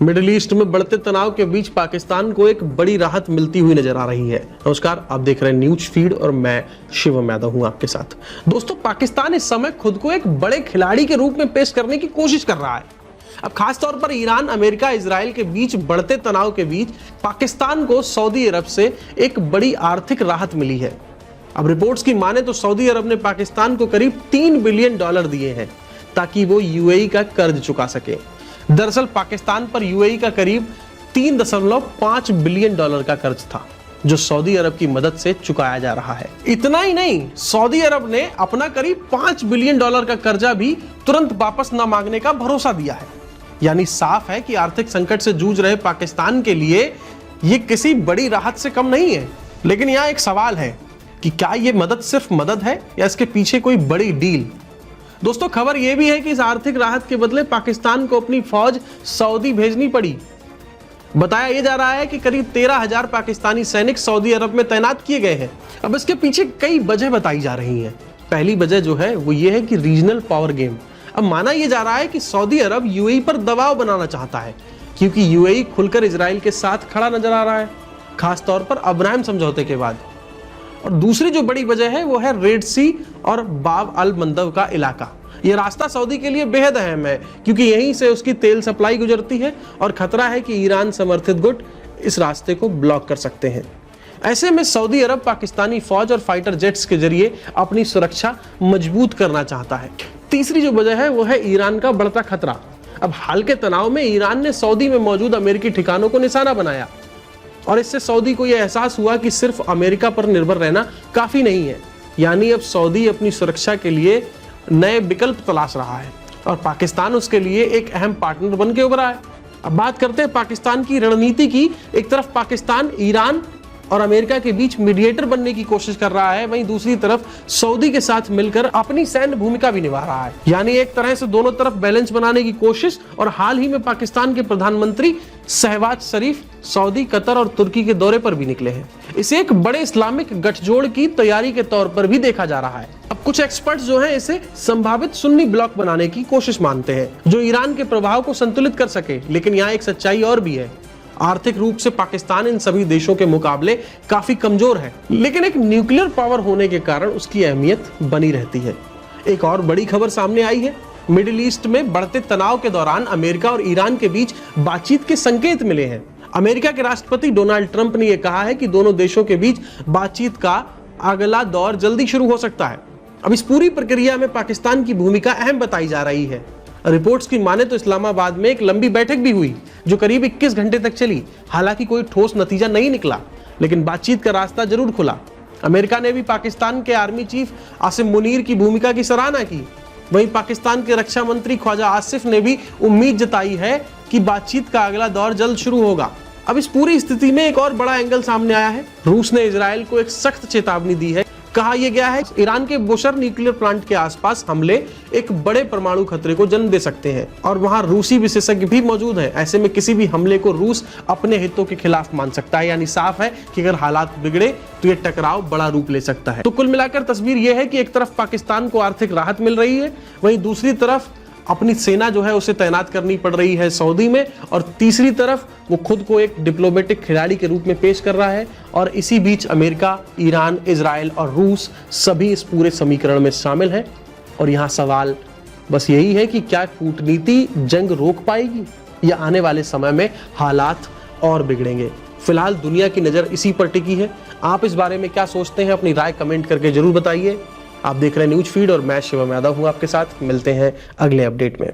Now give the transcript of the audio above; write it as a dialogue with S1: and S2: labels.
S1: Middle east में बढ़ते तनाव के बीच पाकिस्तान को एक बड़ी राहत मिलती हुई नजर आ रही है। नमस्कार, आप देख रहे हैं न्यूज फीड और मैं शिवम यादव हूं आपके साथ। दोस्तों, पाकिस्तान इस समय खुद को एक बड़े खिलाड़ी के रूप में पेश करने की कोशिश कर रहा है। अब खास तौर पर ईरान, अमेरिका, इजराइल के बीच बढ़ते तनाव के बीच पाकिस्तान को सऊदी अरब से एक बड़ी आर्थिक राहत मिली है। अब रिपोर्ट्स की माने तो सऊदी अरब ने पाकिस्तान को करीब $3 बिलियन दिए हैं ताकि वो यूएई का कर्ज चुका सके। दरअसल पाकिस्तान पर यूएई का करीब $3.5 बिलियन का कर्ज था जो सऊदी अरब की मदद से चुकाया जा रहा है। इतना ही नहीं, सऊदी अरब ने अपना करीब $5 बिलियन का कर्जा भी तुरंत वापस न मांगने का भरोसा दिया है। यानी साफ है कि आर्थिक संकट से जूझ रहे पाकिस्तान के लिए ये किसी बड़ी राहत से कम नहीं है। लेकिन यहाँ एक सवाल है कि क्या ये मदद सिर्फ मदद है या इसके पीछे कोई बड़ी डील? दोस्तों, खबर यह भी है कि इस आर्थिक राहत के बदले पाकिस्तान को अपनी फौज सऊदी भेजनी पड़ी। बताया यह जा रहा है कि करीब 13,000 पाकिस्तानी सैनिक सऊदी अरब में तैनात किए गए हैं। अब इसके पीछे कई वजह बताई जा रही हैं। पहली वजह जो है वो ये है कि रीजनल पावर गेम। अब माना यह जा रहा है कि सऊदी अरब यूएई पर दबाव बनाना चाहता है क्योंकि यूएई खुलकर इजराइल के साथ खड़ा नजर आ रहा है, खासतौर पर अब्राहम समझौते के बाद। और दूसरी जो बड़ी वजह है वो है रेड सी और बाब अल मंदब का इलाका। यह रास्ता सऊदी के लिए बेहद अहम है क्योंकि यहीं से उसकी तेल सप्लाई गुजरती है और खतरा है कि ईरान समर्थित गुट इस रास्ते को ब्लॉक कर सकते हैं। ऐसे में सऊदी अरब पाकिस्तानी फौज और फाइटर जेट्स के जरिए अपनी सुरक्षा मजबूत करना चाहता है। तीसरी जो वजह है वो है ईरान का बढ़ता खतरा। अब हाल के तनाव में ईरान ने सऊदी में मौजूद अमेरिकी ठिकानों को निशाना बनाया और इससे सऊदी को यह एहसास हुआ कि सिर्फ अमेरिका पर निर्भर रहना काफी नहीं है। यानी अब सऊदी अपनी सुरक्षा के लिए नए विकल्प तलाश रहा है और पाकिस्तान उसके लिए एक अहम पार्टनर बन के उभरा है। अब बात करते हैं पाकिस्तान की रणनीति की। एक तरफ पाकिस्तान ईरान और अमेरिका के बीच मीडिएटर बनने की कोशिश कर रहा है, वहीं दूसरी तरफ सऊदी के साथ मिलकर अपनी सैन्य भूमिका भी निभा रहा है। यानी एक तरह से दोनों तरफ बैलेंस बनाने की कोशिश। और हाल ही में पाकिस्तान के प्रधानमंत्री शहबाज शरीफ सऊदी, कतर और तुर्की के दौरे पर भी निकले हैं। इसे एक बड़े इस्लामिक गठजोड़ की तैयारी के तौर पर भी देखा जा रहा है। अब कुछ एक्सपर्ट्स जो हैं इसे संभावित सुन्नी ब्लॉक बनाने की कोशिश मानते हैं जो ईरान के प्रभाव को संतुलित कर सके। लेकिन यहाँ एक सच्चाई और भी है। आर्थिक रूप से पाकिस्तान इन सभी देशों के मुकाबले काफी कमजोर है, लेकिन एक न्यूक्लियर पावर होने के कारण उसकी अहमियत बनी रहती है। एक और बड़ी खबर सामने आई है। मिडिल ईस्ट में बढ़ते तनाव के दौरान अमेरिका और ईरान के बीच बातचीत के संकेत मिले हैं। अमेरिका के राष्ट्रपति डोनाल्ड ट्रंप ने यह कहा है कि दोनों देशों के बीच बातचीत का अगला दौर जल्दी शुरू हो सकता है। अब इस पूरी प्रक्रिया में पाकिस्तान की भूमिका अहम बताई जा रही है। रिपोर्ट्स की माने तो इस्लामाबाद में एक लंबी बैठक भी हुई जो करीब 21 घंटे तक चली। हालांकि कोई ठोस नतीजा नहीं निकला, लेकिन बातचीत का रास्ता जरूर खुला। अमेरिका ने भी पाकिस्तान के आर्मी चीफ आसिम मुनीर की भूमिका की सराहना की। वहीं पाकिस्तान के रक्षा मंत्री ख्वाजा आसिफ ने भी उम्मीद जताई है कि बातचीत का अगला दौर जल्द शुरू होगा। अब इस पूरी स्थिति में एक और बड़ा एंगल सामने आया है। रूस ने इजराइल को एक सख्त चेतावनी दी है। कहा यह गया है ईरान के बुशर न्यूक्लियर प्लांट के आसपास हमले एक बड़े परमाणु खतरे को जन्म दे सकते हैं और वहां रूसी विशेषज्ञ भी मौजूद हैं। ऐसे में किसी भी हमले को रूस अपने हितों के खिलाफ मान सकता है। यानी साफ है कि अगर हालात बिगड़े तो यह टकराव बड़ा रूप ले सकता है। तो कुल मिलाकर तस्वीर यह है कि एक तरफ पाकिस्तान को आर्थिक राहत मिल रही है, वहीं दूसरी तरफ अपनी सेना जो है उसे तैनात करनी पड़ रही है सऊदी में, और तीसरी तरफ वो खुद को एक डिप्लोमेटिक खिलाड़ी के रूप में पेश कर रहा है। और इसी बीच अमेरिका, ईरान, इजराइल और रूस सभी इस पूरे समीकरण में शामिल हैं। और यहाँ सवाल बस यही है कि क्या कूटनीति जंग रोक पाएगी या आने वाले समय में हालात और बिगड़ेंगे। फिलहाल दुनिया की नज़र इसी पर टिकी है। आप इस बारे में क्या सोचते हैं? अपनी राय कमेंट करके जरूर बताइए। आप देख रहे हैं न्यूज फीड और मैं शिवम यादव हूं आपके साथ। मिलते हैं अगले अपडेट में।